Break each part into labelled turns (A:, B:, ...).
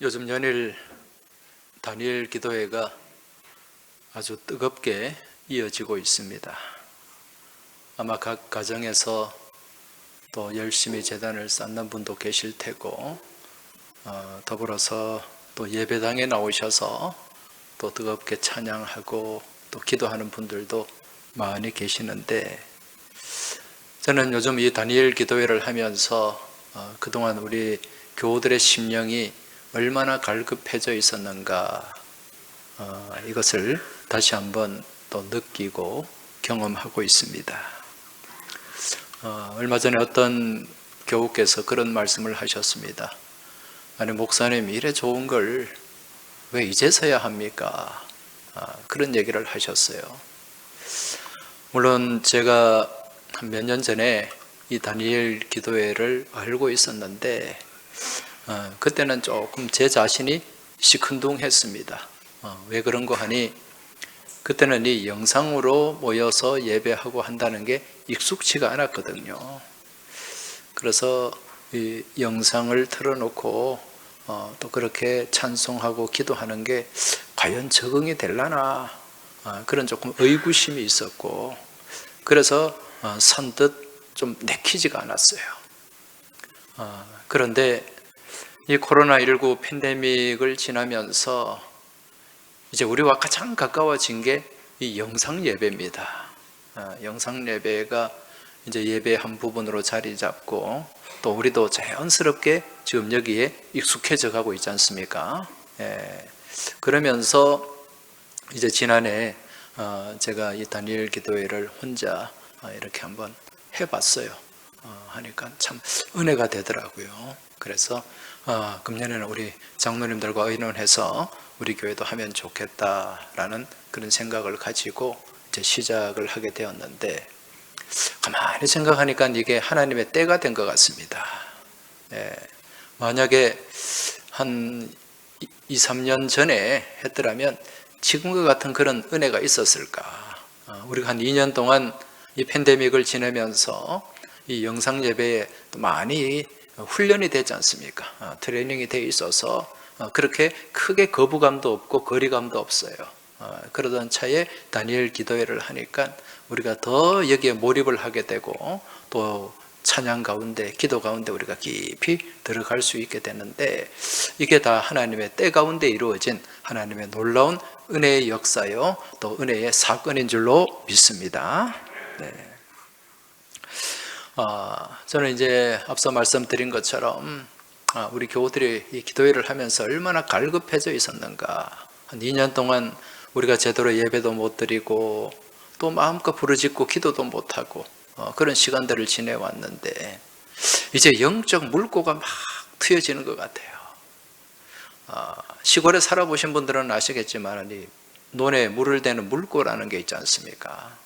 A: 요즘 연일 다니엘 기도회가 아주 뜨겁게 이어지고 있습니다. 아마 각 가정에서 또 열심히 제단을 쌓는 분도 계실 테고, 더불어서 또 예배당에 나오셔서 또 뜨겁게 찬양하고 또 기도하는 분들도 많이 계시는데, 저는 요즘 이 다니엘 기도회를 하면서 그동안 우리 교우들의 심령이 얼마나 갈급해져 있었는가, 이것을 다시 한번 또 느끼고 경험하고 있습니다. 얼마 전에 어떤 교우께서 그런 말씀을 하셨습니다. 아니, 목사님, 이래 좋은 걸 왜 이제서야 합니까? 그런 얘기를 하셨어요. 물론 제가 한 몇 년 전에 이 다니엘 기도회를 알고 있었는데, 그때는 조금 제 자신이 시큰둥했습니다. 왜 그런 거 하니, 그때는 이 영상으로 모여서 예배하고 한다는 게 익숙치가 않았거든요. 그래서 이 영상을 틀어놓고 또 그렇게 찬송하고 기도하는 게 과연 적응이 되려나, 그런 조금 의구심이 있었고, 그래서 선뜻 좀 내키지가 않았어요. 그런데 이 코로나19 팬데믹을 지나면서 이제 우리와 가장 가까워진 게 이 영상 예배입니다. 영상 예배가 이제 예배 한 부분으로 자리 잡고, 또 우리도 자연스럽게 지금 여기에 익숙해져 가고 있지 않습니까? 그러면서 이제 지난해 제가 이 다니엘 기도회를 혼자 이렇게 한번 해봤어요. 하니까 참 은혜가 되더라고요. 그래서 금년에는 우리 장로님들과 의논해서 우리 교회도 하면 좋겠다라는 그런 생각을 가지고 이제 시작을 하게 되었는데, 가만히 생각하니까 이게 하나님의 때가 된 것 같습니다. 만약에 한 2, 3년 전에 했더라면 지금과 같은 그런 은혜가 있었을까? 우리가 한 2년 동안 이 팬데믹을 지내면서 이 영상 예배에 많이 훈련이 되지 않습니까? 트레이닝이 돼 있어서 그렇게 크게 거부감도 없고 거리감도 없어요. 그러던 차에 다니엘 기도회를 하니까 우리가 더 여기에 몰입을 하게 되고, 또 찬양 가운데, 기도 가운데 우리가 깊이 들어갈 수 있게 되는데, 이게 다 하나님의 때 가운데 이루어진 하나님의 놀라운 은혜의 역사요, 또 은혜의 사건인 줄로 믿습니다. 저는 이제 앞서 말씀드린 것처럼 우리 교우들이 이 기도회를 하면서 얼마나 갈급해져 있었는가. 한 2년 동안 우리가 제대로 예배도 못 드리고 또 마음껏 부르짖고 기도도 못하고 그런 시간들을 지내왔는데, 이제 영적 물꼬가 막 트여지는 것 같아요. 시골에 살아보신 분들은 아시겠지만 이 논에 물을 대는 물꼬라는 게 있지 않습니까?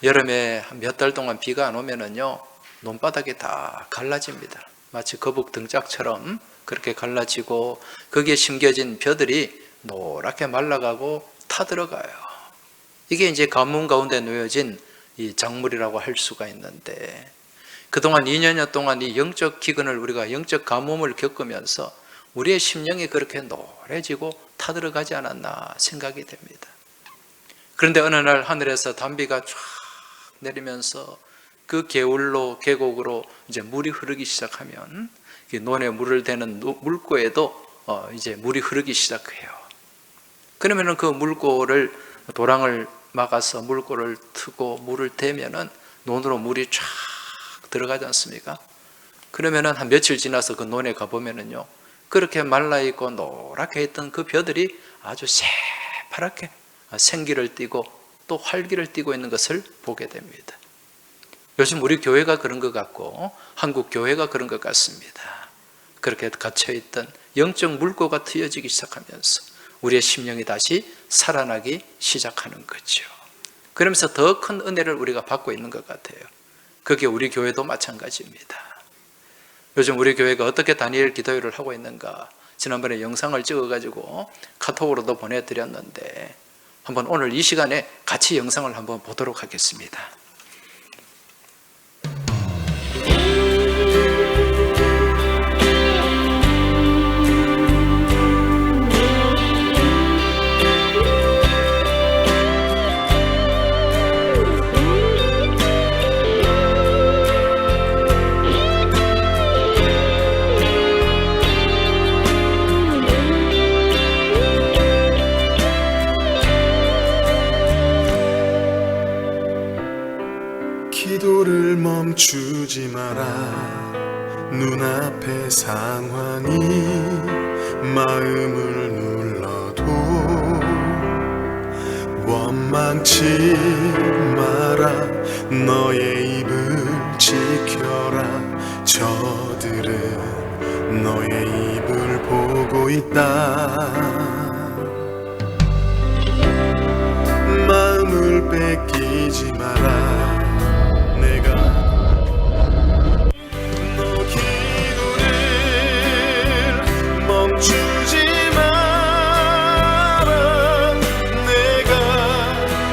A: 여름에 몇 달 동안 비가 안 오면은요, 논바닥이 다 갈라집니다. 마치 거북 등짝처럼 그렇게 갈라지고, 거기에 심겨진 벼들이 노랗게 말라가고 타들어가요. 이게 이제 가뭄 가운데 놓여진 이 작물이라고 할 수가 있는데, 그동안 2년여 동안 이 영적 기근을, 우리가 영적 가뭄을 겪으면서 우리의 심령이 그렇게 노래지고 타들어가지 않았나 생각이 됩니다. 그런데 어느 날 하늘에서 단비가 쫙 내리면서 그 개울로, 계곡으로 이제 물이 흐르기 시작하면, 논에 물을 대는 물꼬에도 이제 물이 흐르기 시작해요. 그러면은 그 물꼬를, 도랑을 막아서 물꼬를 트고 물을 대면은 논으로 물이 쫙 들어가지 않습니까? 그러면은 한 며칠 지나서 그 논에 가보면은요, 그렇게 말라있고 노랗게 있던 그 벼들이 아주 새파랗게 생기를 띠고 또 활기를 띠고 있는 것을 보게 됩니다. 요즘 우리 교회가 그런 것 같고 한국 교회가 그런 것 같습니다. 그렇게 갇혀있던 영적 물꼬가 트여지기 시작하면서 우리의 심령이 다시 살아나기 시작하는 거죠. 그러면서 더 큰 은혜를 우리가 받고 있는 것 같아요. 그게 우리 교회도 마찬가지입니다. 요즘 우리 교회가 어떻게 다니엘 기도회를 하고 있는가, 지난번에 영상을 찍어가지고 카톡으로도 보내드렸는데, 한번 오늘 이 시간에 같이 영상을 한번 보도록 하겠습니다.
B: 눈앞의 상황이 마음을 눌러도 원망치 마라. 너의 입을 지켜라. 저들은 너의 입을 보고 있다. 마음을 뺏기지 마라. 내가 너 기도를 멈추지 마라. 내가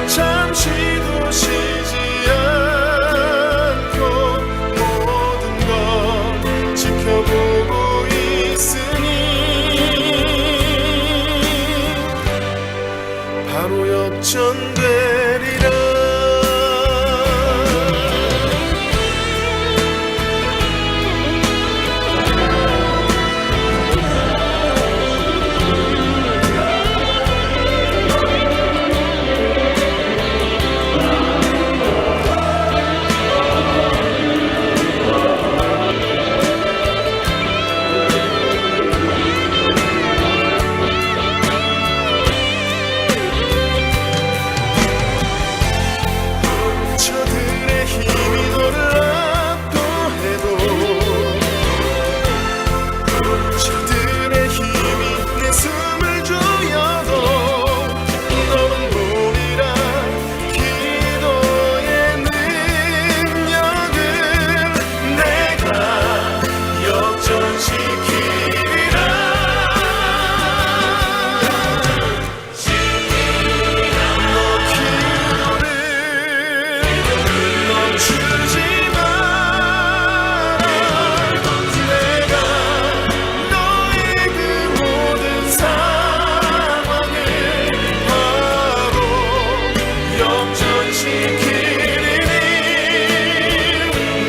B: 잠시도 쉬지 않고 모든 걸 지켜보고 있으니 바로 역전되리라. 저들의 힘이 놀랍도 해도 저들의 힘이 내 숨을 조여도 너는 보리라. 기도의 능력을 내가 역전시키리라. 너 기도를 멈추지 마라. 내가 너의 그 모든 상황을 바로 역전시키리니.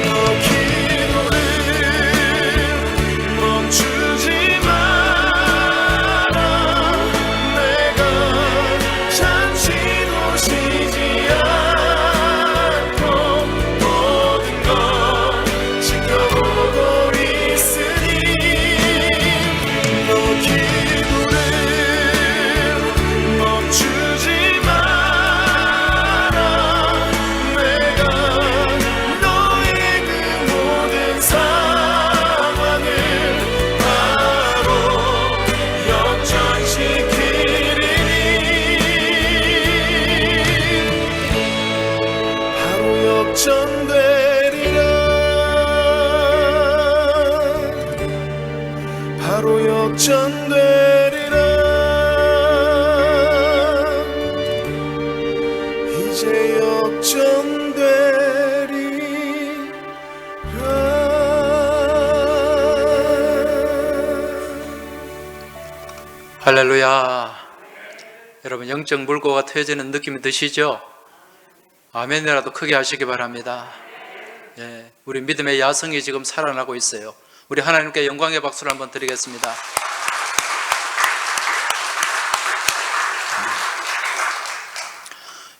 B: 너 기도를 멈추지 마라. 내가 잠시도 쉬지 않고 모든 걸 지켜보고 있으니 너 기도를 멈추지 마라. 내가 너의 그 모든 상황을 바로 역전시키리니 바로 역전되리라. 바로 역전되리라. 이제 역전되리라.
A: 할렐루야. 여러분, 영적 물고가 트여지는 느낌이 드시죠? 아멘이라도 크게 하시기 바랍니다. 예, 우리 믿음의 야성이 지금 살아나고 있어요. 우리 하나님께 영광의 박수를 한번 드리겠습니다.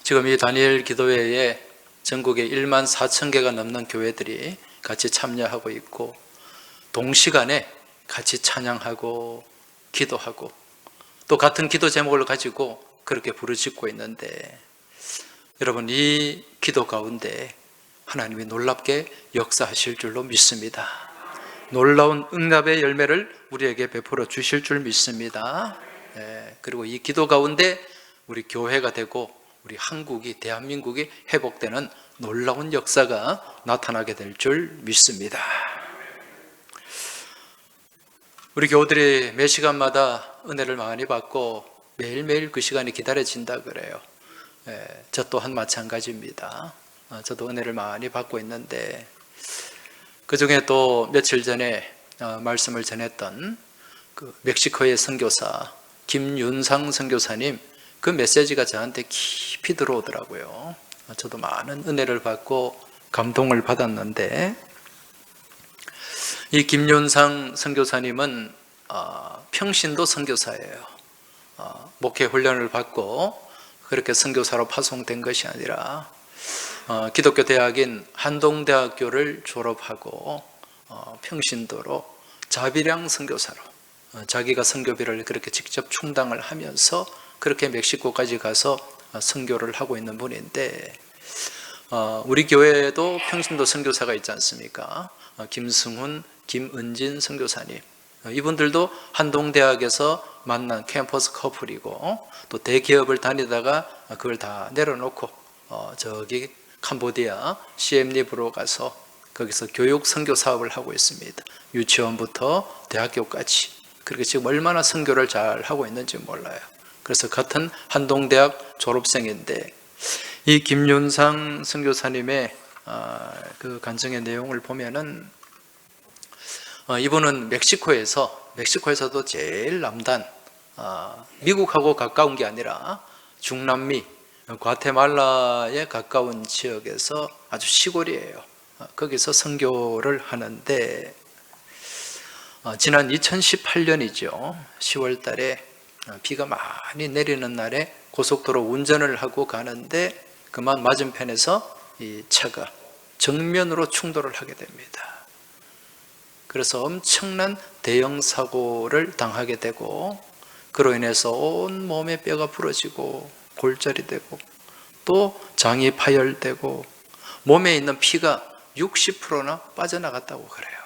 A: 지금 이 다니엘 기도회에 전국에 1만 4천 개가 넘는 교회들이 같이 참여하고 있고, 동시간에 같이 찬양하고 기도하고 또 같은 기도 제목을 가지고 그렇게 부르짖고 있는데, 여러분, 이 기도 가운데 하나님이 놀랍게 역사하실 줄로 믿습니다. 놀라운 응답의 열매를 우리에게 베풀어 주실 줄 믿습니다. 그리고 이 기도 가운데 우리 교회가 되고 우리 한국이, 대한민국이 회복되는 놀라운 역사가 나타나게 될 줄 믿습니다. 우리 교우들이 매 시간마다 은혜를 많이 받고 매일매일 그 시간이 기다려진다 그래요. 저 또한 마찬가지입니다. 저도 은혜를 많이 받고 있는데, 그 중에 또 며칠 전에 말씀을 전했던 그 멕시코의 선교사 김윤상 선교사님, 그 메시지가 저한테 깊이 들어오더라고요. 저도 많은 은혜를 받고 감동을 받았는데, 이 김윤상 선교사님은 평신도 선교사예요. 목회 훈련을 받고 그렇게 선교사로 파송된 것이 아니라 기독교 대학인 한동대학교를 졸업하고 평신도로 자비량 선교사로 자기가 선교비를 그렇게 직접 충당을 하면서 그렇게 멕시코까지 가서 선교를 하고 있는 분인데, 우리 교회에도 평신도 선교사가 있지 않습니까? 김승훈, 김은진 선교사님, 이분들도 한동대학에서 만난 캠퍼스 커플이고, 또 대기업을 다니다가 그걸 다 내려놓고 저기 캄보디아 시엠립으로 가서 거기서 교육 선교 사업을 하고 있습니다. 유치원부터 대학교까지. 그렇게 지금 얼마나 선교를 잘 하고 있는지 몰라요. 그래서 같은 한동대학 졸업생인데, 이 김윤상 선교사님의 그 간증의 내용을 보면은, 이분은 멕시코에서도 제일 남단, 미국하고 가까운 게 아니라 중남미 과테말라에 가까운 지역에서 아주 시골이에요. 거기서 선교를 하는데, 지난 2018년이죠. 10월 달에 비가 많이 내리는 날에 고속도로 운전을 하고 가는데, 그만 맞은편에서 이 차가 정면으로 충돌을 하게 됩니다. 그래서 엄청난 대형 사고를 당하게 되고, 그로 인해서 온 몸의 뼈가 부러지고 골절이 되고, 또 장이 파열되고, 몸에 있는 피가 60%나 빠져나갔다고 그래요.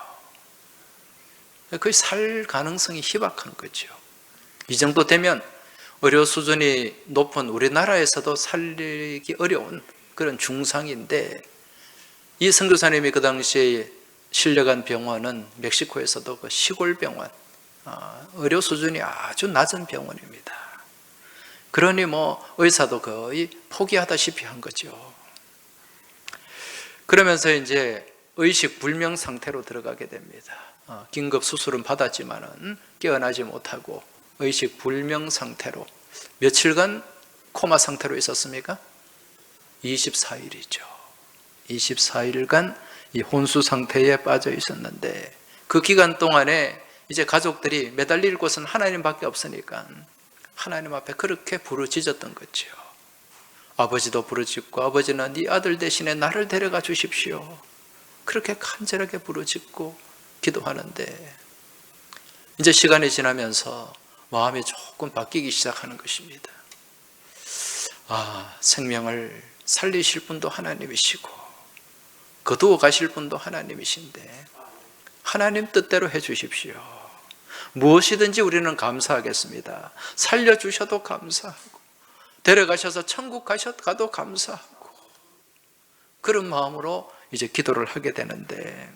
A: 거의 살 가능성이 희박한 거죠. 이 정도 되면 의료 수준이 높은 우리나라에서도 살리기 어려운 그런 중상인데, 이 선교사님이 그 당시에 실려간 병원은 멕시코에서도 그 시골 병원, 의료 수준이 아주 낮은 병원입니다. 그러니 의사도 거의 포기하다시피 한 거죠. 그러면서 이제 의식 불명 상태로 들어가게 됩니다. 긴급 수술은 받았지만은 깨어나지 못하고 의식 불명 상태로 며칠간 코마 상태로 있었습니까? 24일이죠. 24일간 이 혼수 상태에 빠져 있었는데, 그 기간 동안에 이제 가족들이 매달릴 곳은 하나님밖에 없으니까 하나님 앞에 그렇게 부르짖었던 거죠. 아버지도 부르짖고, 아버지는 네 아들 대신에 나를 데려가 주십시오. 그렇게 간절하게 부르짖고 기도하는데, 이제 시간이 지나면서 마음이 조금 바뀌기 시작하는 것입니다. 생명을 살리실 분도 하나님이시고 거두어 가실 분도 하나님이신데, 하나님 뜻대로 해 주십시오. 무엇이든지 우리는 감사하겠습니다. 살려주셔도 감사하고, 데려가셔서 천국 가도 감사하고, 그런 마음으로 이제 기도를 하게 되는데,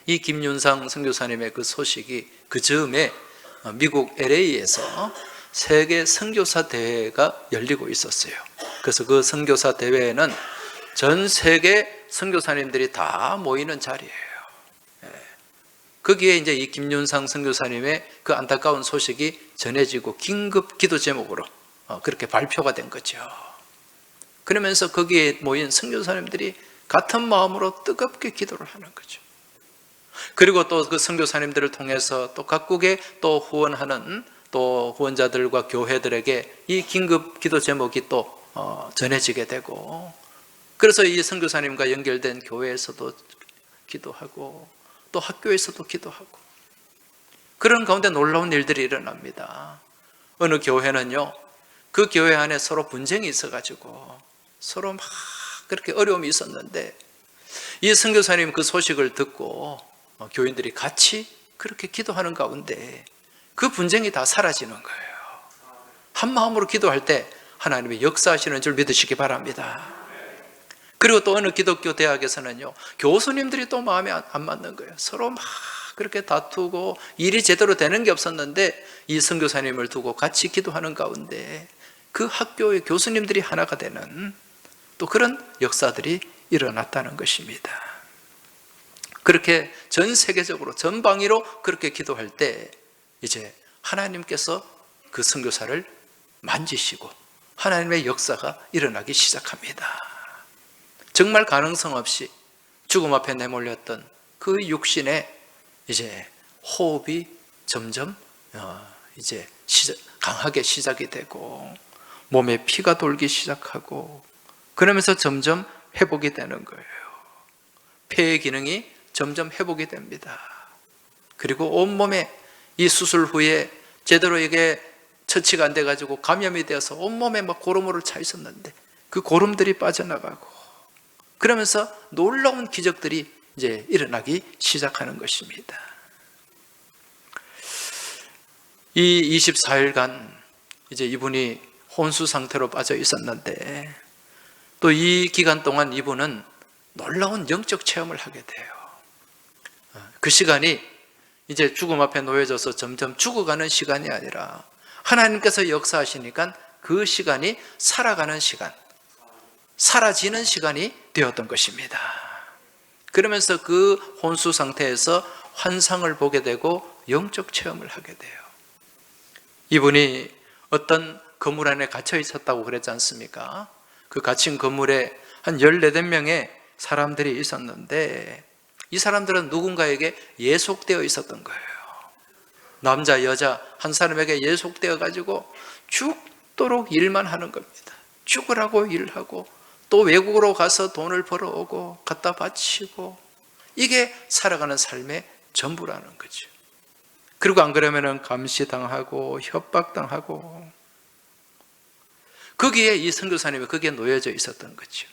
A: 이 김윤상 선교사님의 그 소식이 그 즈음에 미국 LA에서 세계 선교사 대회가 열리고 있었어요. 그래서 그 선교사 대회에는 전 세계 선교사님들이 다 모이는 자리예요. 거기에 이제 이 김윤상 선교사님의 그 안타까운 소식이 전해지고 긴급 기도 제목으로 그렇게 발표가 된 거죠. 그러면서 거기에 모인 선교사님들이 같은 마음으로 뜨겁게 기도를 하는 거죠. 그리고 또 그 선교사님들을 통해서 또 각국에 또 후원하는 또 후원자들과 교회들에게 이 긴급 기도 제목이 또 전해지게 되고, 그래서 이 선교사님과 연결된 교회에서도 기도하고 또 학교에서도 기도하고, 그런 가운데 놀라운 일들이 일어납니다. 어느 교회는요, 그 교회 안에 서로 분쟁이 있어가지고 서로 막 그렇게 어려움이 있었는데, 이 선교사님 그 소식을 듣고 교인들이 같이 그렇게 기도하는 가운데 그 분쟁이 다 사라지는 거예요. 한 마음으로 기도할 때 하나님이 역사하시는 줄 믿으시기 바랍니다. 그리고 또 어느 기독교 대학에서는요, 교수님들이 또 마음에 안 맞는 거예요. 서로 막 그렇게 다투고 일이 제대로 되는 게 없었는데, 이 선교사님을 두고 같이 기도하는 가운데 그 학교의 교수님들이 하나가 되는 또 그런 역사들이 일어났다는 것입니다. 그렇게 전 세계적으로 전방위로 그렇게 기도할 때 이제 하나님께서 그 선교사를 만지시고 하나님의 역사가 일어나기 시작합니다. 정말 가능성 없이 죽음 앞에 내몰렸던 그 육신에 이제 호흡이 점점 이제 강하게 시작이 되고, 몸에 피가 돌기 시작하고, 그러면서 점점 회복이 되는 거예요. 폐의 기능이 점점 회복이 됩니다. 그리고 온몸에 이 수술 후에 제대로 이게 처치가 안 돼가지고 감염이 되어서 온몸에 막 고름으로 차 있었는데 그 고름들이 빠져나가고, 그러면서 놀라운 기적들이 이제 일어나기 시작하는 것입니다. 이 24일간 이제 이분이 혼수 상태로 빠져 있었는데, 또 이 기간 동안 이분은 놀라운 영적 체험을 하게 돼요. 그 시간이 이제 죽음 앞에 놓여져서 점점 죽어가는 시간이 아니라 하나님께서 역사하시니까 그 시간이 살아가는 시간, 사라지는 시간이 되었던 것입니다. 그러면서 그 혼수 상태에서 환상을 보게 되고 영적 체험을 하게 돼요. 이분이 어떤 건물 안에 갇혀 있었다고 그랬지 않습니까? 그 갇힌 건물에 한 14명의 사람들이 있었는데, 이 사람들은 누군가에게 예속되어 있었던 거예요. 남자, 여자 한 사람에게 예속되어 가지고 죽도록 일만 하는 겁니다. 죽으라고 일하고, 또 외국으로 가서 돈을 벌어오고 갖다 바치고, 이게 살아가는 삶의 전부라는 거죠. 그리고 안 그러면은 감시당하고 협박당하고, 거기에 이 선교사님이 거기에 놓여져 있었던 거죠.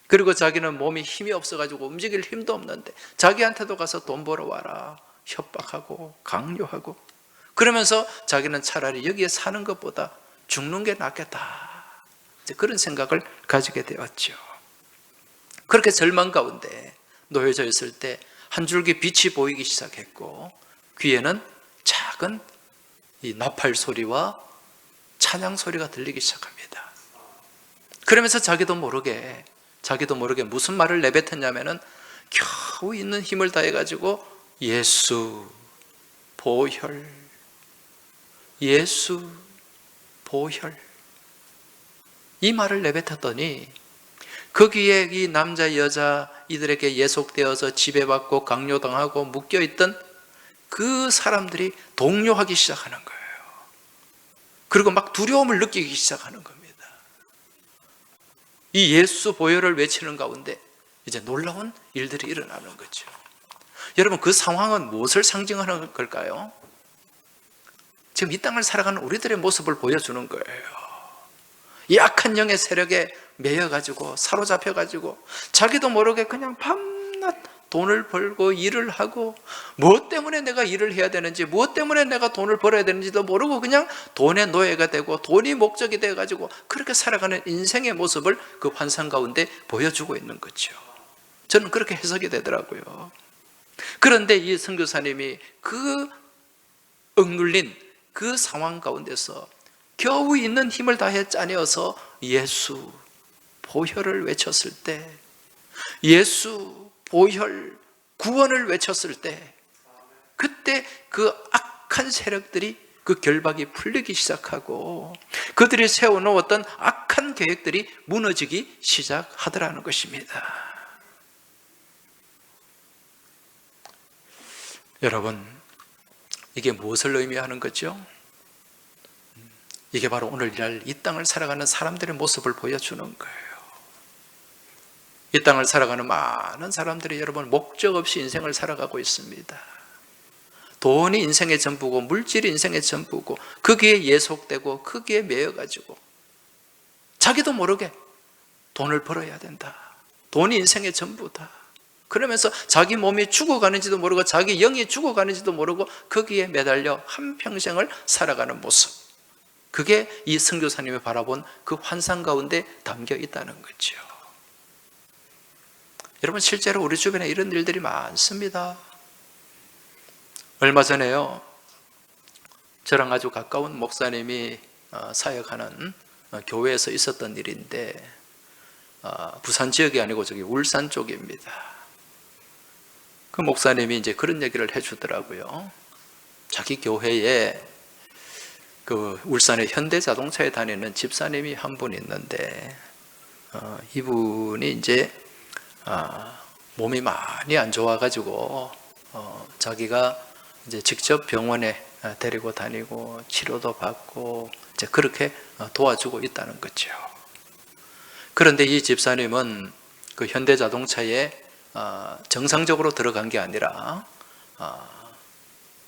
A: 그리고 자기는 몸이 힘이 없어가지고 움직일 힘도 없는데 자기한테도 가서 돈 벌어와라 협박하고 강요하고, 그러면서 자기는 차라리 여기에 사는 것보다 죽는 게 낫겠다, 그런 생각을 가지게 되었죠. 그렇게 절망 가운데 놓여져 있을 때 한 줄기 빛이 보이기 시작했고, 귀에는 작은 이 나팔 소리와 찬양 소리가 들리기 시작합니다. 그러면서 자기도 모르게 무슨 말을 내뱉었냐면은 겨우 있는 힘을 다해가지고 예수 보혈, 예수 보혈, 이 말을 내뱉었더니 거기에 이 남자 여자 이들에게 예속되어서 지배받고 강요당하고 묶여있던 그 사람들이 동요하기 시작하는 거예요. 그리고 막 두려움을 느끼기 시작하는 겁니다. 이 예수 보혈을 외치는 가운데 이제 놀라운 일들이 일어나는 거죠. 여러분, 그 상황은 무엇을 상징하는 걸까요? 지금 이 땅을 살아가는 우리들의 모습을 보여주는 거예요. 이 악한 영의 세력에 매여가지고 사로잡혀가지고 자기도 모르게 그냥 밤낮 돈을 벌고 일을 하고, 무엇 때문에 내가 일을 해야 되는지, 무엇 때문에 내가 돈을 벌어야 되는지도 모르고 그냥 돈의 노예가 되고 돈이 목적이 되어가지고 그렇게 살아가는 인생의 모습을 그 환상 가운데 보여주고 있는 거죠. 저는 그렇게 해석이 되더라고요. 그런데 이 선교사님이 그 억눌린 그 상황 가운데서 겨우 있는 힘을 다해 짜내어서 예수 보혈을 외쳤을 때, 예수 보혈 구원을 외쳤을 때, 그때 그 악한 세력들이 그 결박이 풀리기 시작하고 그들이 세워놓았던 악한 계획들이 무너지기 시작하더라는 것입니다. 여러분, 이게 무엇을 의미하는 거죠? 이게 바로 오늘날 이 땅을 살아가는 사람들의 모습을 보여주는 거예요. 이 땅을 살아가는 많은 사람들이 여러분 목적 없이 인생을 살아가고 있습니다. 돈이 인생의 전부고 물질이 인생의 전부고 거기에 예속되고 거기에 매여가지고 자기도 모르게 돈을 벌어야 된다, 돈이 인생의 전부다, 그러면서 자기 몸이 죽어가는지도 모르고 자기 영이 죽어가는지도 모르고 거기에 매달려 한평생을 살아가는 모습, 그게 이 선교사님이 바라본 그 환상 가운데 담겨 있다는 거죠. 여러분, 실제로 우리 주변에 이런 일들이 많습니다. 얼마 전에요, 저랑 아주 가까운 목사님이 사역하는 교회에서 있었던 일인데, 부산 지역이 아니고 저기 울산 쪽입니다. 그 목사님이 이제 그런 얘기를 해주더라고요. 자기 교회에 그 울산의 현대자동차에 다니는 집사님이 한 분 있는데, 이분이 이제 몸이 많이 안 좋아가지고 자기가 이제 직접 병원에 데리고 다니고 치료도 받고 이제 그렇게 도와주고 있다는 거죠. 그런데 이 집사님은 그 현대자동차에 정상적으로 들어간 게 아니라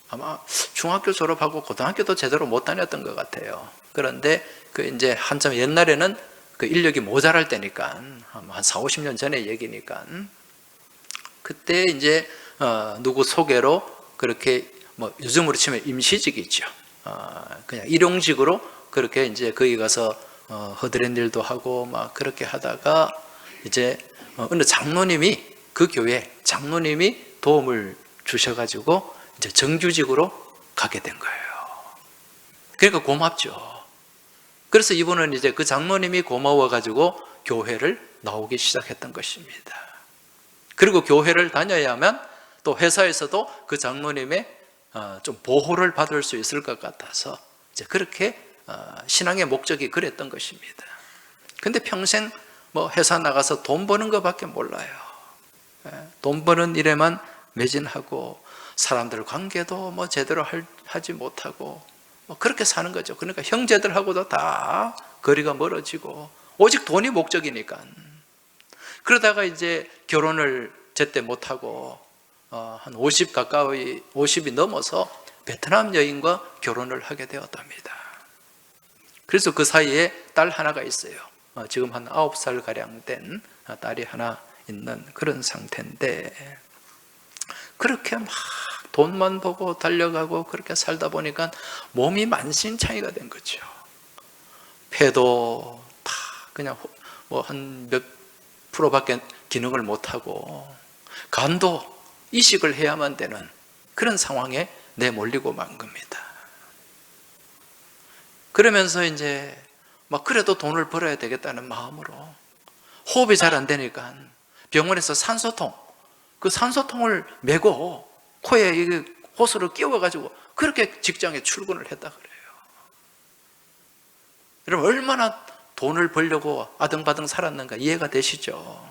A: 아마 중학교 졸업하고 고등학교도 제대로 못 다녔던 것 같아요. 그런데 그 이제 한참 옛날에는 그 인력이 모자랄 때니까 한 4, 50년 전의 얘기니까 그때 이제 누구 소개로 그렇게 뭐 요즘으로 치면 임시직이죠. 그냥 일용직으로 그렇게 이제 거기 가서 허드렛 일도 하고 막 그렇게 하다가 이제 어느 장로님이 그 교회 장로님이 도움을 주셔가지고 이제 정규직으로 가게 된 거예요. 그러니까 고맙죠. 그래서 이분은 이제 그 장로님이 고마워가지고 교회를 나오기 시작했던 것입니다. 그리고 교회를 다녀야만 또 회사에서도 그 장로님의 좀 보호를 받을 수 있을 것 같아서 이제 그렇게 신앙의 목적이 그랬던 것입니다. 근데 평생 뭐 회사 나가서 돈 버는 것밖에 몰라요. 돈 버는 일에만 매진하고 사람들 관계도 뭐 제대로 하지 못하고 뭐 그렇게 사는 거죠. 그러니까 형제들하고도 다 거리가 멀어지고 오직 돈이 목적이니까. 그러다가 이제 결혼을 제때 못하고 한 50 가까이 50이 넘어서 베트남 여인과 결혼을 하게 되었답니다. 그래서 그 사이에 딸 하나가 있어요. 지금 한 9살 가량 된 딸이 하나 있는 그런 상태인데 그렇게 막 돈만 보고 달려가고 그렇게 살다 보니까 몸이 만신창이가 된 거죠. 폐도 다 그냥 뭐 한 몇 프로밖에 기능을 못하고 간도 이식을 해야만 되는 그런 상황에 내몰리고 만 겁니다. 그러면서 이제 막 그래도 돈을 벌어야 되겠다는 마음으로 호흡이 잘 안 되니까 병원에서 산소통, 그 산소통을 메고 코에 이 호스를 끼워가지고 그렇게 직장에 출근을 했다 그래요. 여러분 얼마나 돈을 벌려고 아등바등 살았는가 이해가 되시죠?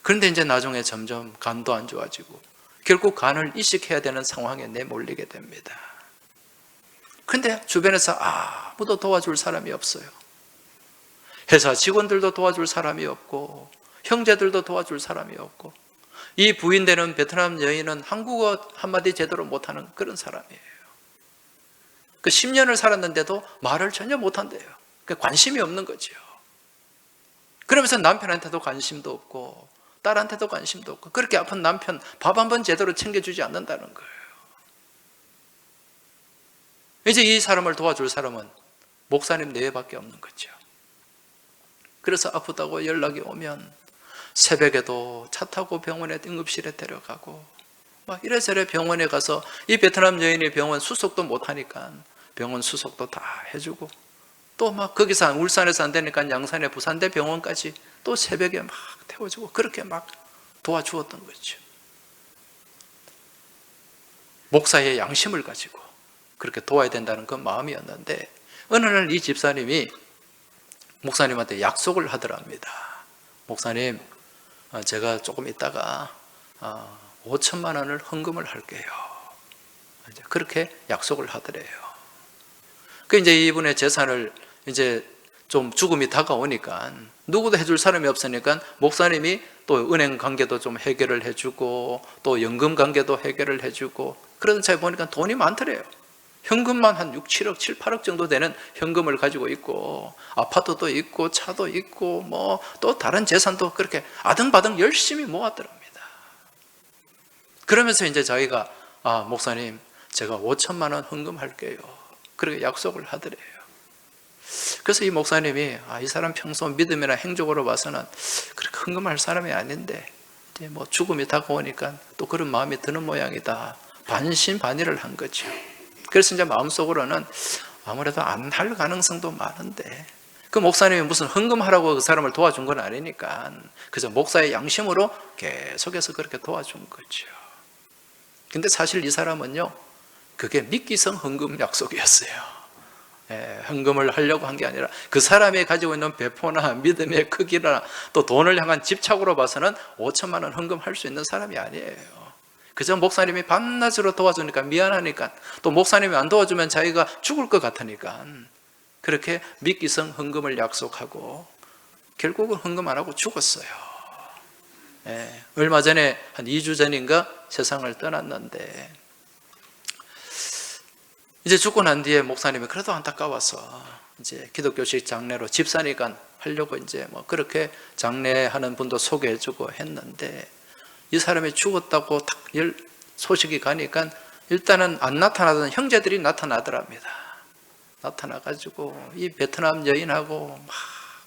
A: 그런데 이제 나중에 점점 간도 안 좋아지고 결국 간을 이식해야 되는 상황에 내몰리게 됩니다. 근데 주변에서 아무도 도와줄 사람이 없어요. 회사 직원들도 도와줄 사람이 없고 형제들도 도와줄 사람이 없고 이 부인되는 베트남 여인은 한국어 한마디 제대로 못하는 그런 사람이에요. 그 10년을 살았는데도 말을 전혀 못한대요. 그러니까 관심이 없는 거죠. 그러면서 남편한테도 관심도 없고 딸한테도 관심도 없고 그렇게 아픈 남편 밥 한 번 제대로 챙겨주지 않는다는 거예요. 이제 이 사람을 도와줄 사람은 목사님 4밖에 없는 거죠. 그래서 아프다고 연락이 오면 새벽에도 차 타고 병원에 응급실에 데려가고 막 이래저래 병원에 가서 이 베트남 여인이 병원 수속도 못하니까 병원 수속도 다 해주고 또 막 거기서 울산에서 안 되니까 양산에 부산대 병원까지 또 새벽에 막 태워주고 그렇게 막 도와주었던 거죠. 목사의 양심을 가지고 그렇게 도와야 된다는 그 마음이었는데 어느 날 이 집사님이 목사님한테 약속을 하더랍니다. 목사님, 제가 조금 있다가 5천만 원을 헌금을 할게요. 그렇게 약속을 하더래요. 그 이제 이분의 재산을 이제 좀 죽음이 다가오니까 누구도 해줄 사람이 없으니까 목사님이 또 은행 관계도 좀 해결을 해주고 또 연금 관계도 해결을 해주고 그러던 차에 보니까 돈이 많더래요. 현금만 한 6, 7억, 7, 8억 정도 되는 현금을 가지고 있고 아파트도 있고 차도 있고 뭐 또 다른 재산도 그렇게 아등바등 열심히 모았더랍니다. 그러면서 이제 자기가 목사님 제가 5천만 원 헌금할게요. 그렇게 약속을 하더래요. 그래서 이 목사님이 이 사람 평소 믿음이나 행적으로 봐서는 그렇게 헌금할 사람이 아닌데 이제 뭐 죽음이 다가오니까 또 그런 마음이 드는 모양이다. 반신반의를 한 거죠. 그래서 이제 마음속으로는 아무래도 안 할 가능성도 많은데 그 목사님이 무슨 헌금하라고 그 사람을 도와준 건 아니니까 그저 목사의 양심으로 계속해서 그렇게 도와준 거죠. 근데 사실 이 사람은요 그게 미끼성 헌금 약속이었어요. 헌금을 하려고 한 게 아니라 그 사람이 가지고 있는 배포나 믿음의 크기나 또 돈을 향한 집착으로 봐서는 5천만 원 헌금할 수 있는 사람이 아니에요. 그저 목사님이 밤낮으로 도와주니까 미안하니까 또 목사님이 안 도와주면 자기가 죽을 것 같으니까 그렇게 미끼성 헌금을 약속하고 결국은 헌금 안 하고 죽었어요. 예, 얼마 전에 한 2주 전인가 세상을 떠났는데, 이제 죽고 난 뒤에 목사님이 그래도 안타까워서 이제 기독교식 장례로 집사니까 하려고 이제 뭐 그렇게 장례하는 분도 소개해주고 했는데, 이 사람이 죽었다고 딱 소식이 가니까 일단은 안 나타나던 형제들이 나타나더랍니다. 나타나가지고 이 베트남 여인하고 막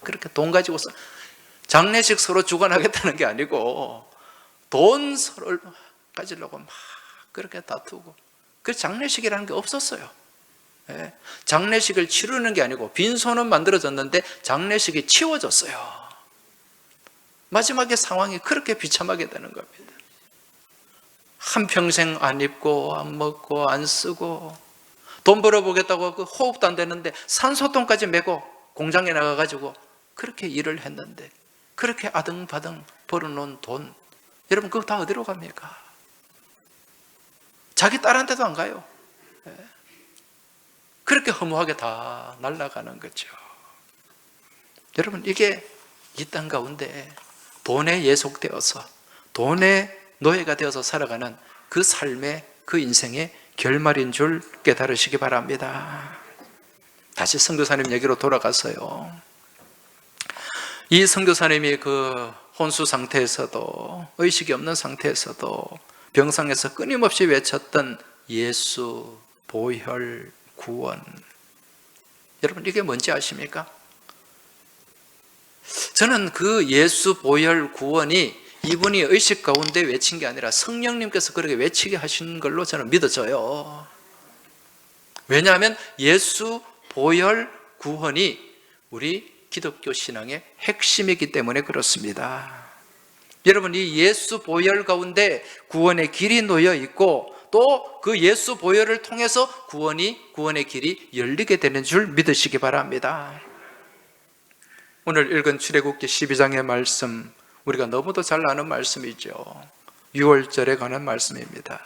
A: 그렇게 돈 가지고서 장례식 서로 주관하겠다는 게 아니고 돈 서로 가지려고 막 그렇게 다투고, 그 장례식이라는 게 없었어요. 예. 장례식을 치르는 게 아니고 빈손은 만들어졌는데 장례식이 치워졌어요. 마지막에 상황이 그렇게 비참하게 되는 겁니다. 한평생 안 입고 안 먹고 안 쓰고 돈 벌어보겠다고 그 호흡도 안 되는데 산소통까지 메고 공장에 나가가지고 그렇게 일을 했는데, 그렇게 아등바등 벌어놓은 돈, 여러분 그거 다 어디로 갑니까? 자기 딸한테도 안 가요. 그렇게 허무하게 다 날아가는 거죠. 여러분, 이게 이 땅 가운데 돈에 예속되어서 돈의 노예가 되어서 살아가는 그 삶의, 그 인생의 결말인 줄 깨달으시기 바랍니다. 다시 선교사님 얘기로 돌아가서요, 이 선교사님이 그 혼수 상태에서도, 의식이 없는 상태에서도 병상에서 끊임없이 외쳤던 예수, 보혈, 구원, 여러분 이게 뭔지 아십니까? 저는 그 예수, 보혈, 구원이 이분이 의식 가운데 외친 게 아니라 성령님께서 그렇게 외치게 하신 걸로 저는 믿어져요. 왜냐하면 예수, 보혈, 구원이 우리 기독교 신앙의 핵심이기 때문에 그렇습니다. 여러분, 이 예수, 보혈 가운데 구원의 길이 놓여 있고, 또 그 예수, 보혈을 통해서 구원의 길이 열리게 되는 줄 믿으시기 바랍니다. 오늘 읽은 출애굽기 12장의 말씀, 우리가 너무도 잘 아는 말씀이죠. 6월절에 관한 말씀입니다.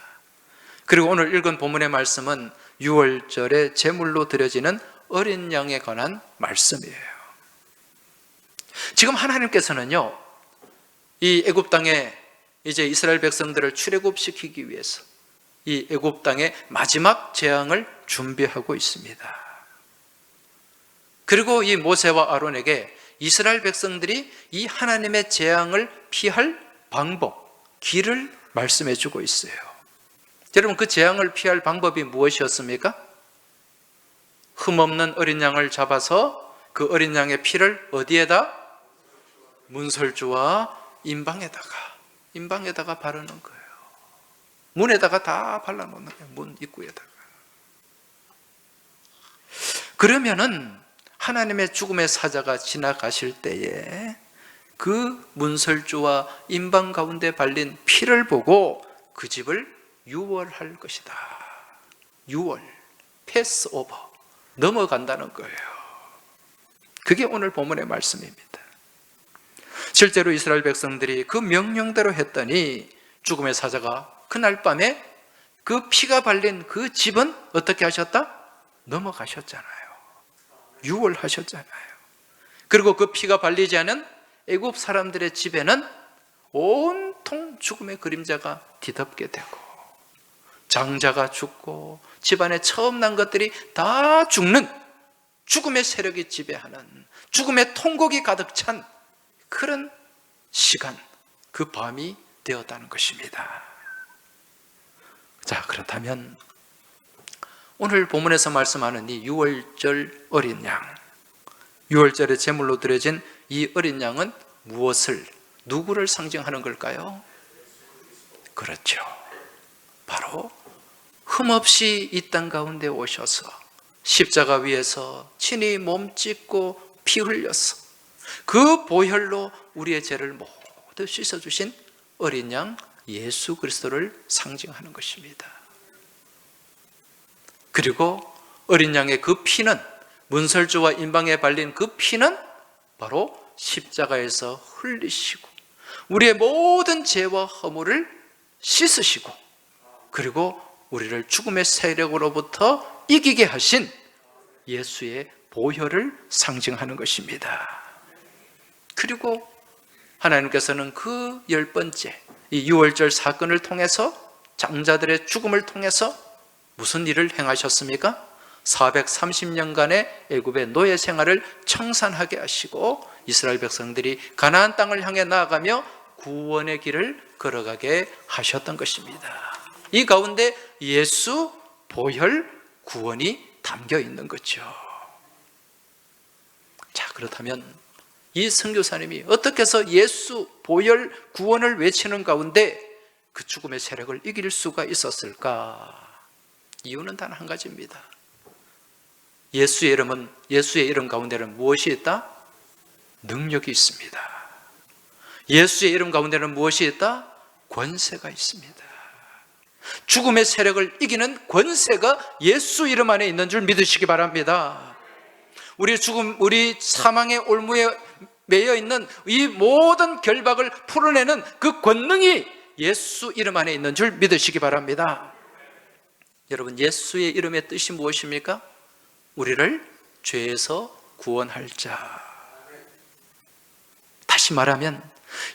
A: 그리고 오늘 읽은 본문의 말씀은 6월절에 제물로 드려지는 어린 양에 관한 말씀이에요. 지금 하나님께서는요, 이 애굽 땅에 이제 이스라엘 백성들을 출애굽시키기 위해서 이 애굽 땅의 마지막 재앙을 준비하고 있습니다. 그리고 이 모세와 아론에게 이스라엘 백성들이 이 하나님의 재앙을 피할 방법, 길을 말씀해 주고 있어요. 여러분, 그 재앙을 피할 방법이 무엇이었습니까? 흠없는 어린 양을 잡아서 그 어린 양의 피를 어디에다? 문설주와 임방에다가 바르는 거예요. 문에다가 다 발라놓는 거예요. 문 입구에다가. 그러면은 하나님의 죽음의 사자가 지나가실 때에 그 문설주와 임방 가운데 발린 피를 보고 그 집을 유월할 것이다. 유월, 패스오버, 넘어간다는 거예요. 그게 오늘 본문의 말씀입니다. 실제로 이스라엘 백성들이 그 명령대로 했더니 죽음의 사자가 그날 밤에 그 피가 발린 그 집은 어떻게 하셨다? 넘어가셨잖아요. 유월하셨잖아요. 그리고 그 피가 발리지 않은 애굽 사람들의 집에는 온통 죽음의 그림자가 뒤덮게 되고, 장자가 죽고 집안에 처음 난 것들이 다 죽는, 죽음의 세력이 지배하는, 죽음의 통곡이 가득 찬 그런 시간, 그 밤이 되었다는 것입니다. 자, 그렇다면 오늘 본문에서 말씀하는 이 유월절 어린 양, 유월절에 제물로 드려진 이 어린 양은 무엇을, 누구를 상징하는 걸까요? 그렇죠, 바로 흠없이 이 땅 가운데 오셔서 십자가 위에서 친히 몸 찢고 피 흘려서 그 보혈로 우리의 죄를 모두 씻어주신 어린 양 예수 그리스도를 상징하는 것입니다. 그리고 어린 양의 그 피는, 문설주와 임방에 발린 그 피는 바로 십자가에서 흘리시고 우리의 모든 죄와 허물을 씻으시고, 그리고 우리를 죽음의 세력으로부터 이기게 하신 예수의 보혈을 상징하는 것입니다. 그리고 하나님께서는 그 10번째 이 유월절 사건을 통해서, 장자들의 죽음을 통해서 무슨 일을 행하셨습니까? 430년간의 애굽의 노예 생활을 청산하게 하시고 이스라엘 백성들이 가나안 땅을 향해 나아가며 구원의 길을 걸어가게 하셨던 것입니다. 이 가운데 예수 보혈 구원이 담겨 있는 거죠. 자, 그렇다면 이 선교사님이 어떻게 해서 예수 보혈 구원을 외치는 가운데 그 죽음의 세력을 이길 수가 있었을까? 이유는 단 한 가지입니다. 예수의 이름 가운데는 무엇이 있다? 능력이 있습니다. 예수의 이름 가운데는 무엇이 있다? 권세가 있습니다. 죽음의 세력을 이기는 권세가 예수 이름 안에 있는 줄 믿으시기 바랍니다. 우리 사망의 올무에 매여 있는 이 모든 결박을 풀어내는 그 권능이 예수 이름 안에 있는 줄 믿으시기 바랍니다. 여러분, 예수의 이름의 뜻이 무엇입니까? 우리를 죄에서 구원할 자. 다시 말하면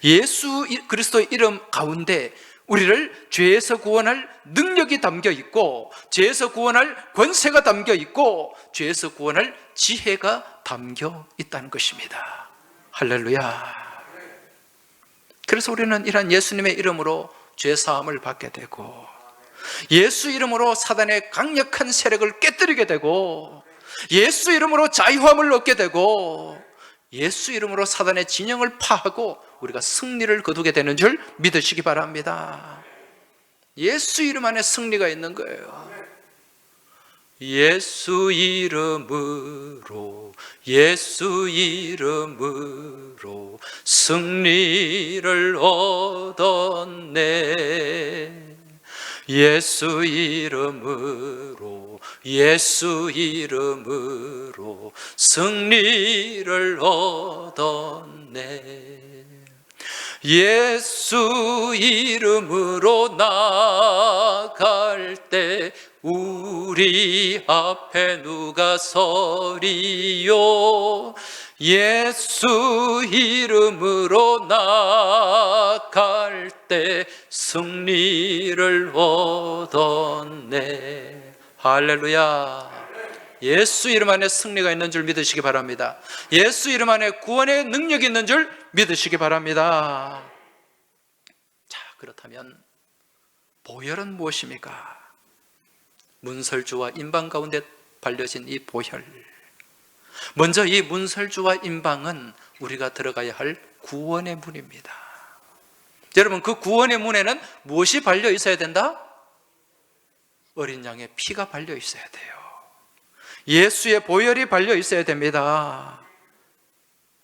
A: 예수 그리스도의 이름 가운데 우리를 죄에서 구원할 능력이 담겨 있고, 죄에서 구원할 권세가 담겨 있고, 죄에서 구원할 지혜가 담겨 있다는 것입니다. 할렐루야. 그래서 우리는 이런 예수님의 이름으로 죄 사함을 받게 되고, 예수 이름으로 사단의 강력한 세력을 깨뜨리게 되고, 예수 이름으로 자유함을 얻게 되고, 예수 이름으로 사단의 진영을 파하고 우리가 승리를 거두게 되는 줄 믿으시기 바랍니다. 예수 이름 안에 승리가 있는 거예요. 예수 이름으로 승리를 얻었네. 예수 이름으로 승리를 얻었네. 예수 이름으로 나갈 때 우리 앞에 누가 서리요? 예수 이름으로 나갈 때 승리를 얻었네. 할렐루야. 예수 이름 안에 승리가 있는 줄 믿으시기 바랍니다. 예수 이름 안에 구원의 능력이 있는 줄 믿으시기 바랍니다. 자, 그렇다면 보혈은 무엇입니까? 문설주와 임방 가운데 발려진 이 보혈, 먼저 이 문설주와 임방은 우리가 들어가야 할 구원의 문입니다. 여러분, 그 구원의 문에는 무엇이 발려 있어야 된다? 어린 양의 피가 발려 있어야 돼요. 예수의 보혈이 발려 있어야 됩니다.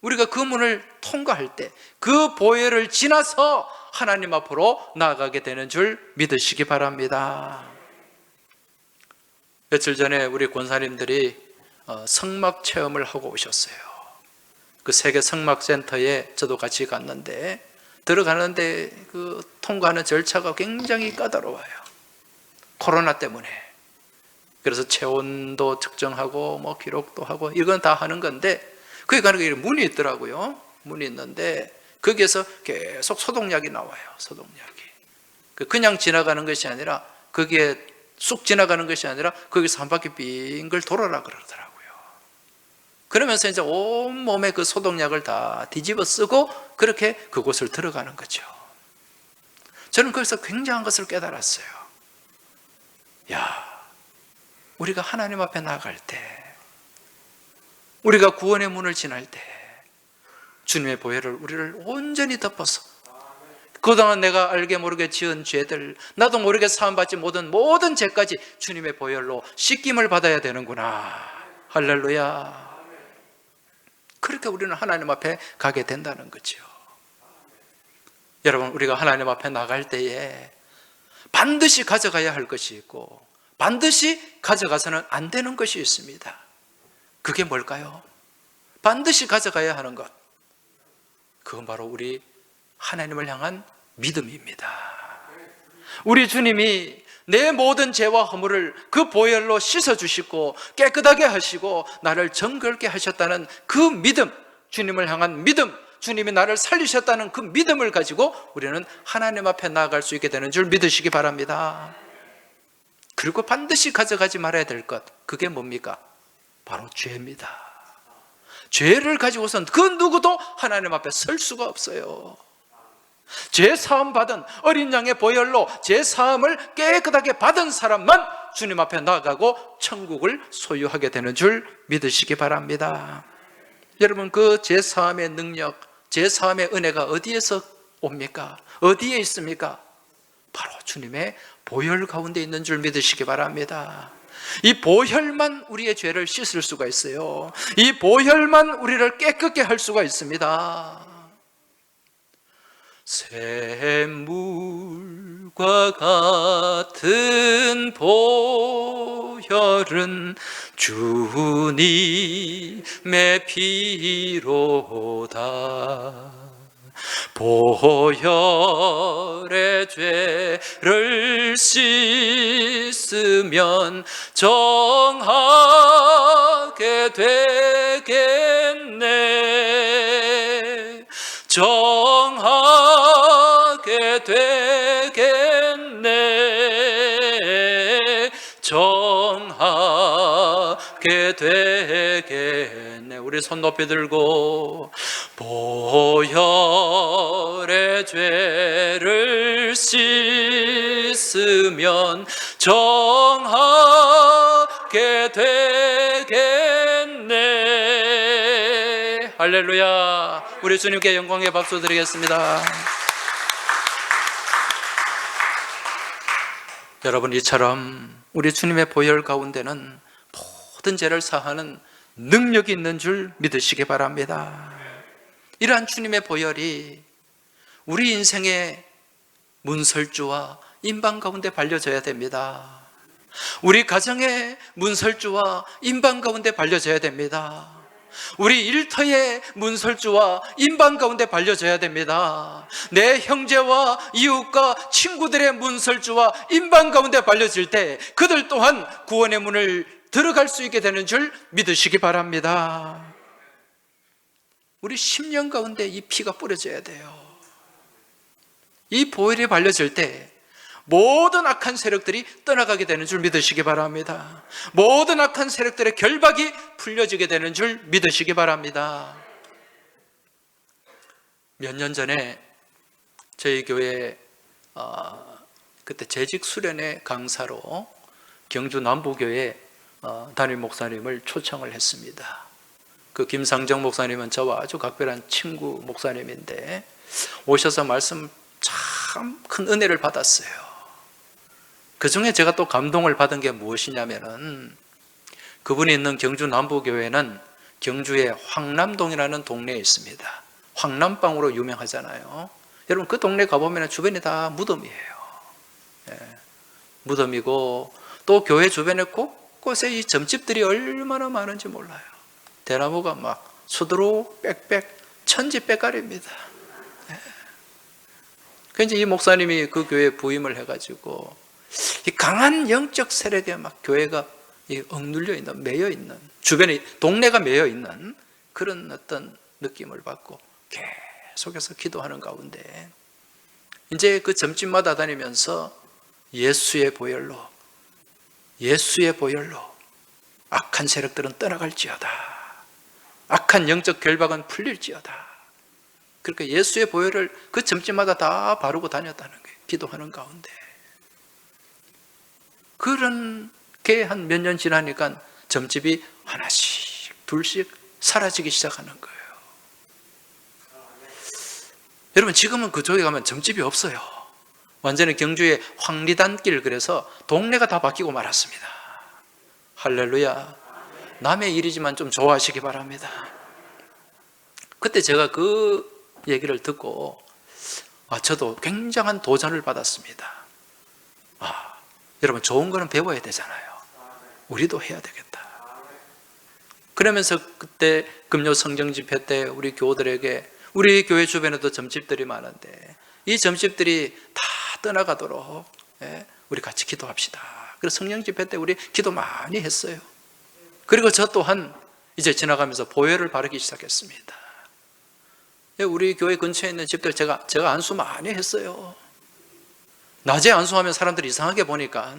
A: 우리가 그 문을 통과할 때 그 보혈을 지나서 하나님 앞으로 나아가게 되는 줄 믿으시기 바랍니다. 며칠 전에 우리 권사님들이 성막 체험을 하고 오셨어요. 그 세계 성막센터에 저도 같이 갔는데, 들어가는데 그 통과하는 절차가 굉장히 까다로워요. 코로나 때문에. 그래서 체온도 측정하고 뭐 기록도 하고 이건 다 하는 건데, 거기 가는 게 문이 있더라고요. 문이 있는데 거기에서 계속 소독약이 나와요. 소독약이. 그냥 지나가는 것이 아니라, 거기에 쑥 지나가는 것이 아니라 거기서 한 바퀴 빙글 돌아라 그러더라고요. 그러면서 이제 온 몸에 그 소독약을 다 뒤집어 쓰고 그렇게 그곳을 들어가는 거죠. 저는 거기서 굉장한 것을 깨달았어요. 야, 우리가 하나님 앞에 나갈 때, 우리가 구원의 문을 지날 때 주님의 보혈을 우리를 온전히 덮어서, 그동안 내가 알게 모르게 지은 죄들, 나도 모르게 사함받지 못한 모든 죄까지 주님의 보혈로 씻김을 받아야 되는구나. 할렐루야. 그렇게 우리는 하나님 앞에 가게 된다는 거죠. 여러분, 우리가 하나님 앞에 나갈 때에 반드시 가져가야 할 것이 있고, 반드시 가져가서는 안 되는 것이 있습니다. 그게 뭘까요? 반드시 가져가야 하는 것, 그건 바로 우리 하나님을 향한 믿음입니다. 우리 주님이 내 모든 죄와 허물을 그 보혈로 씻어주시고 깨끗하게 하시고 나를 정결케 하셨다는 그 믿음, 주님을 향한 믿음, 주님이 나를 살리셨다는 그 믿음을 가지고 우리는 하나님 앞에 나아갈 수 있게 되는 줄 믿으시기 바랍니다. 그리고 반드시 가져가지 말아야 될 것, 그게 뭡니까? 바로 죄입니다. 죄를 가지고선 그 누구도 하나님 앞에 설 수가 없어요. 죄 사함 받은 어린 양의 보혈로 죄 사함을 깨끗하게 받은 사람만 주님 앞에 나아가고 천국을 소유하게 되는 줄 믿으시기 바랍니다. 여러분, 그 죄 사함의 능력, 죄 사함의 은혜가 어디에서 옵니까? 어디에 있습니까? 바로 주님의 보혈 가운데 있는 줄 믿으시기 바랍니다. 이 보혈만 우리의 죄를 씻을 수가 있어요. 이 보혈만 우리를 깨끗게 할 수가 있습니다. 샘물과 같은 보혈은 주님의 피로다. 보혈의 죄를 씻으면 정하게 되겠네. 정하게 되겠네. 정하게 되겠네. 우리 손 높이 들고 보혈의 죄를 씻으면 정하게 되겠네. 할렐루야. 우리 주님께 영광의 박수 드리겠습니다. 여러분, 이처럼 우리 주님의 보혈 가운데는 모든 죄를 사하는 능력이 있는 줄 믿으시기 바랍니다. 이러한 주님의 보혈이 우리 인생의 문설주와 인방 가운데 발려져야 됩니다. 우리 가정의 문설주와 인방 가운데 발려져야 됩니다. 우리 일터의 문설주와 인방 가운데 발려져야 됩니다. 내 형제와 이웃과 친구들의 문설주와 인방 가운데 발려질 때 그들 또한 구원의 문을 들어갈 수 있게 되는 줄 믿으시기 바랍니다. 우리 심령 가운데 이 피가 뿌려져야 돼요. 이 보혈이 발려질 때 모든 악한 세력들이 떠나가게 되는 줄 믿으시기 바랍니다. 모든 악한 세력들의 결박이 풀려지게 되는 줄 믿으시기 바랍니다. 몇 년 전에 저희 교회 그때 재직 수련회 강사로 경주 남부교회 담임 목사님을 초청을 했습니다. 그 김상정 목사님은 저와 아주 각별한 친구 목사님인데 오셔서 말씀 참 큰 은혜를 받았어요. 그 중에 제가 또 감동을 받은 게 무엇이냐면은 그분이 있는 경주 남부교회는 경주의 황남동이라는 동네에 있습니다. 황남빵으로 유명하잖아요. 여러분, 그 동네 가보면 주변이 다 무덤이에요. 무덤이고 또 교회 주변에 곳곳에 이 점집들이 얼마나 많은지 몰라요. 대나무가 막 수두룩 빽빽 천지빽깔입니다. 그래서 이 목사님이 그 교회에 부임을 해가지고 이 강한 영적 세력에 막 교회가 억눌려 있는, 매여 있는, 주변에 동네가 매여 있는 그런 어떤 느낌을 받고 계속해서 기도하는 가운데 이제 그 점집마다 다니면서 예수의 보혈로 악한 세력들은 떠나갈지어다. 악한 영적 결박은 풀릴지어다. 그렇게 예수의 보혈을 그 점집마다 다 바르고 다녔다는 거예요. 기도하는 가운데. 그렇게 한 몇 년 지나니까 점집이 하나씩 둘씩 사라지기 시작하는 거예요. 여러분, 지금은 그쪽에 가면 점집이 없어요. 완전히 경주의 황리단길, 그래서 동네가 다 바뀌고 말았습니다. 할렐루야. 남의 일이지만 좀 좋아하시기 바랍니다. 그때 제가 그 얘기를 듣고 저도 굉장한 도전을 받았습니다. 여러분, 좋은 거는 배워야 되잖아요. 우리도 해야 되겠다. 그러면서 그때 금요 성경 집회 때 우리 교우들에게, 우리 교회 주변에도 점집들이 많은데 이 점집들이 다 떠나가도록 우리 같이 기도합시다. 그래서 성령 집회 때 우리 기도 많이 했어요. 그리고 저 또한 이제 지나가면서 보혈을 바르기 시작했습니다. 우리 교회 근처에 있는 집들 제가 안수 많이 했어요. 낮에 안수하면 사람들이 이상하게 보니까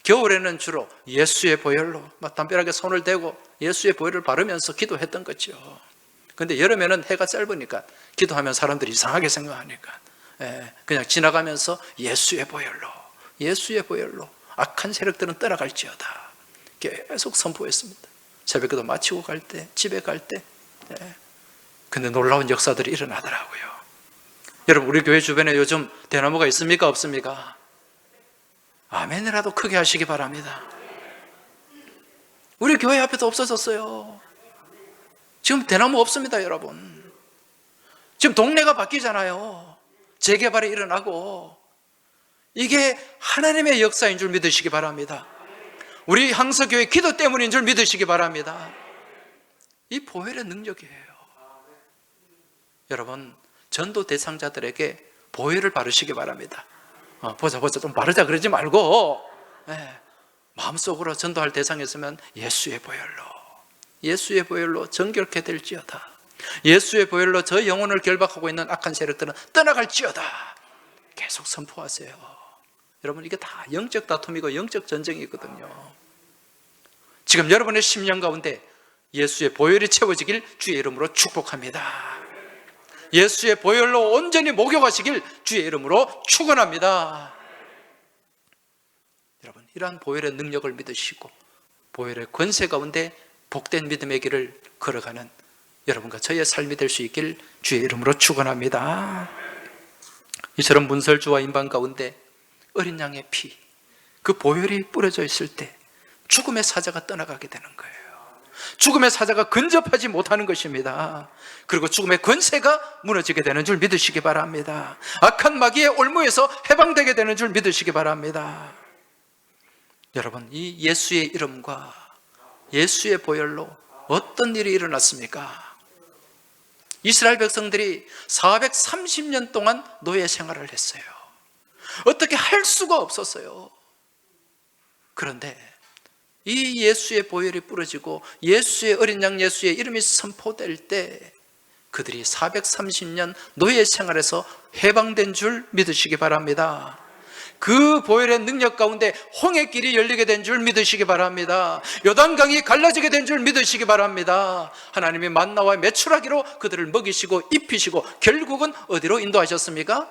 A: 겨울에는 주로 예수의 보혈로 막 담벼락에 손을 대고 예수의 보혈을 바르면서 기도했던 거죠. 근데 여름에는 해가 짧으니까 기도하면 사람들이 이상하게 생각하니까 그냥 지나가면서 예수의 보혈로 악한 세력들은 떠나갈지어다 계속 선포했습니다. 새벽기도 마치고 갈 때, 집에 갈 때. 근데 놀라운 역사들이 일어나더라고요. 여러분, 우리 교회 주변에 요즘 대나무가 있습니까? 없습니까? 아멘이라도 크게 하시기 바랍니다. 우리 교회 앞에도 없어졌어요. 지금 대나무 없습니다, 여러분. 지금 동네가 바뀌잖아요. 재개발이 일어나고. 이게 하나님의 역사인 줄 믿으시기 바랍니다. 우리 항서교회 기도 때문인 줄 믿으시기 바랍니다. 이 보혈의 능력이에요. 여러분, 전도 대상자들에게 보혈을 바르시기 바랍니다. 보자 좀 바르자 그러지 말고 마음속으로 전도할 대상이 있으면 예수의 보혈로 정결케 될지어다. 예수의 보혈로 저 영혼을 결박하고 있는 악한 세력들은 떠나갈지어다. 계속 선포하세요. 여러분, 이게 다 영적 다툼이고 영적 전쟁이거든요. 지금 여러분의 심령 가운데 예수의 보혈이 채워지길 주의 이름으로 축복합니다. 예수의 보혈로 온전히 목욕하시길 주의 이름으로 축원합니다. 여러분, 이러한 보혈의 능력을 믿으시고 보혈의 권세 가운데 복된 믿음의 길을 걸어가는 여러분과 저의 삶이 될 수 있길 주의 이름으로 축원합니다. 이처럼 문설주와 인방 가운데 어린 양의 피, 그 보혈이 뿌려져 있을 때 죽음의 사자가 떠나가게 되는 거예요. 죽음의 사자가 근접하지 못하는 것입니다. 그리고 죽음의 권세가 무너지게 되는 줄 믿으시기 바랍니다. 악한 마귀의 올무에서 해방되게 되는 줄 믿으시기 바랍니다. 여러분, 이 예수의 이름과 예수의 보혈로 어떤 일이 일어났습니까? 이스라엘 백성들이 430년 동안 노예 생활을 했어요. 어떻게 할 수가 없었어요. 그런데 이 예수의 보혈이 뿌려지고 예수의 어린 양 예수의 이름이 선포될 때 그들이 430년 노예 생활에서 해방된 줄 믿으시기 바랍니다. 그 보혈의 능력 가운데 홍해길이 열리게 된 줄 믿으시기 바랍니다. 요단강이 갈라지게 된 줄 믿으시기 바랍니다. 하나님이 만나와 메추라기로 그들을 먹이시고 입히시고 결국은 어디로 인도하셨습니까?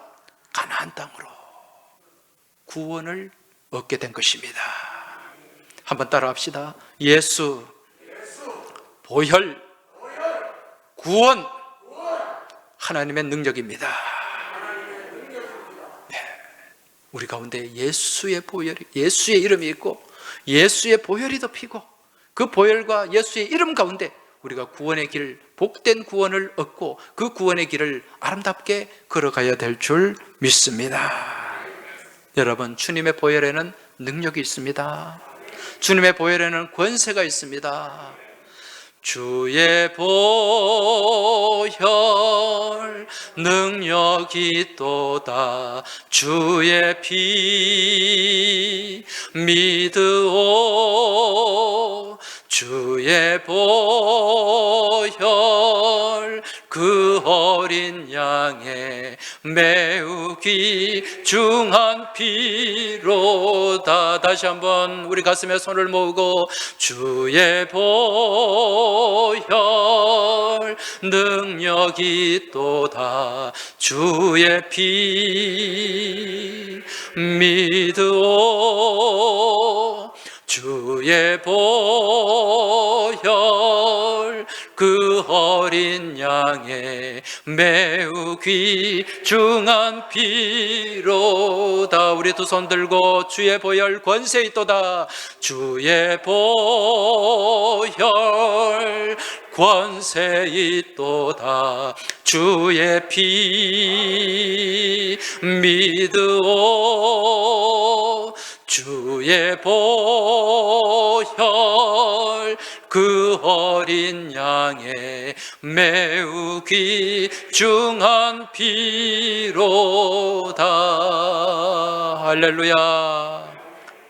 A: 가나안 땅으로 구원을 얻게 된 것입니다. 한번 따라합시다. 예수, 보혈, 구원, 하나님의 능력입니다. 우리 가운데 예수의 보혈이, 예수의 이름이 있고 예수의 보혈이 덮이고 그 보혈과 예수의 이름 가운데 우리가 구원의 길, 복된 구원을 얻고 그 구원의 길을 아름답게 걸어가야 될 줄 믿습니다. 여러분, 주님의 보혈에는 능력이 있습니다. 주님의 보혈에는 권세가 있습니다. 주의 보혈 능력이 있도다. 주의 피 믿으오. 주의 보혈 그 어린 양의 매우 귀중한 피로다. 다시 한번 우리 가슴에 손을 모으고 주의 보혈 능력이 있도다. 주의 피 믿으오. 주의 보혈 그 어린 양의 매우 귀중한 피로다. 우리 두 손 들고 주의 보혈 권세 있도다. 주의 보혈 권세 있도다. 주의 피 믿으오. 주의 보혈 그 어린 양의 매우 귀중한 피로다. 할렐루야.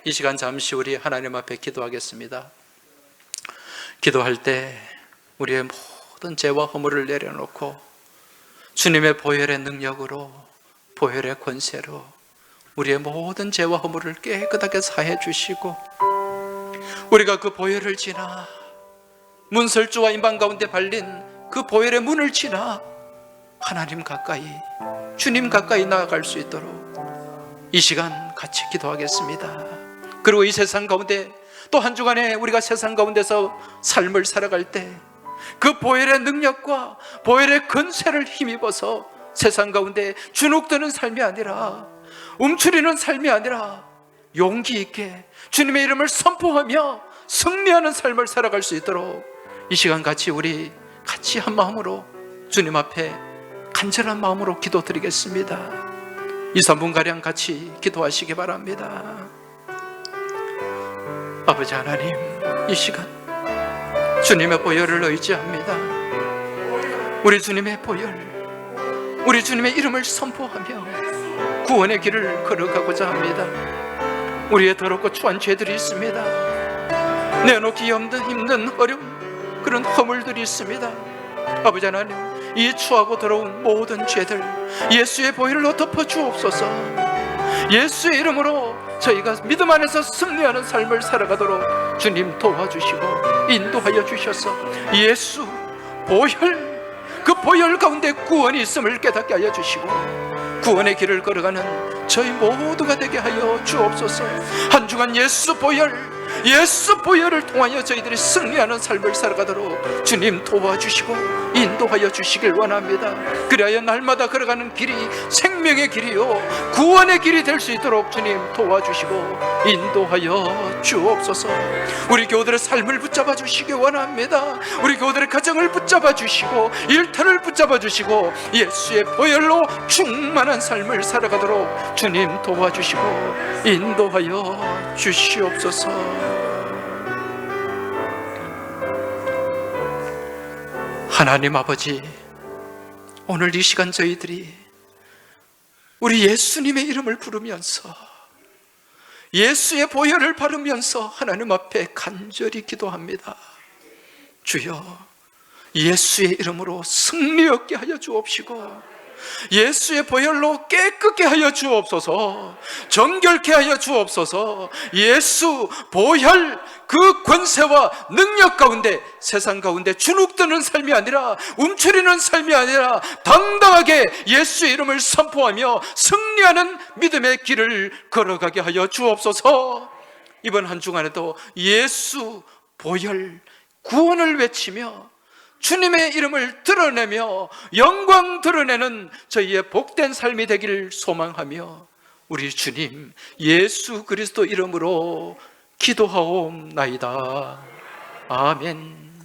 A: 이 시간 잠시 우리 하나님 앞에 기도하겠습니다. 기도할 때 우리의 모든 죄와 허물을 내려놓고 주님의 보혈의 능력으로, 보혈의 권세로 우리의 모든 죄와 허물을 깨끗하게 사해 주시고, 우리가 그 보혈을 지나 문설주와 임방 가운데 발린 그 보혈의 문을 지나 하나님 가까이, 주님 가까이 나아갈 수 있도록 이 시간 같이 기도하겠습니다. 그리고 이 세상 가운데 또 한 주간에 우리가 세상 가운데서 삶을 살아갈 때 그 보혈의 능력과 보혈의 권세를 힘입어서 세상 가운데 주눅드는 삶이 아니라, 움츠리는 삶이 아니라 용기 있게 주님의 이름을 선포하며 승리하는 삶을 살아갈 수 있도록 이 시간 같이 우리 같이 한 마음으로 주님 앞에 간절한 마음으로 기도드리겠습니다. 2, 3분가량 같이 기도하시기 바랍니다. 아버지 하나님, 이 시간 주님의 보혈을 의지합니다. 우리 주님의 보혈, 우리 주님의 이름을 선포하며 구원의 길을 걸어가고자 합니다. 우리의 더럽고 추한 죄들이 있습니다. 내놓기 힘든 어려운 그런 허물들이 있습니다. 아버지 하나님, 이 추하고 더러운 모든 죄들 예수의 보혈로 덮어주옵소서. 예수의 이름으로 저희가 믿음 안에서 승리하는 삶을 살아가도록 주님 도와주시고 인도하여 주셔서 예수 보혈, 그 보혈 가운데 구원이 있음을 깨닫게 하여 주시고 구원의 길을 걸어가는 저희 모두가 되게 하여 주옵소서. 한 주간 예수 보혈을 통하여 저희들이 승리하는 삶을 살아가도록 주님 도와주시고 인도하여 주시길 원합니다. 그리하여 날마다 걸어가는 길이 생명의 길이요 구원의 길이 될 수 있도록 주님 도와주시고 인도하여 주옵소서. 우리 교우들의 삶을 붙잡아 주시기 원합니다. 우리 교우들의 가정을 붙잡아 주시고 일터를 붙잡아 주시고 예수의 보혈로 충만한 삶을 살아가도록 주님 도와주시고 인도하여 주시옵소서. 하나님 아버지, 오늘 이 시간 저희들이 우리 예수님의 이름을 부르면서 예수의 보혈을 바르면서 하나님 앞에 간절히 기도합니다. 주여, 예수의 이름으로 승리 얻게 하여 주옵시고 예수의 보혈로 깨끗게 하여 주옵소서. 정결케 하여 주옵소서. 예수 보혈 그 권세와 능력 가운데 세상 가운데 주눅드는 삶이 아니라 움츠리는 삶이 아니라 당당하게 예수의 이름을 선포하며 승리하는 믿음의 길을 걸어가게 하여 주옵소서. 이번 한 주간에도 예수 보혈 구원을 외치며 주님의 이름을 드러내며 영광 드러내는 저희의 복된 삶이 되기를 소망하며 우리 주님 예수 그리스도 이름으로 기도하옵나이다. 아멘.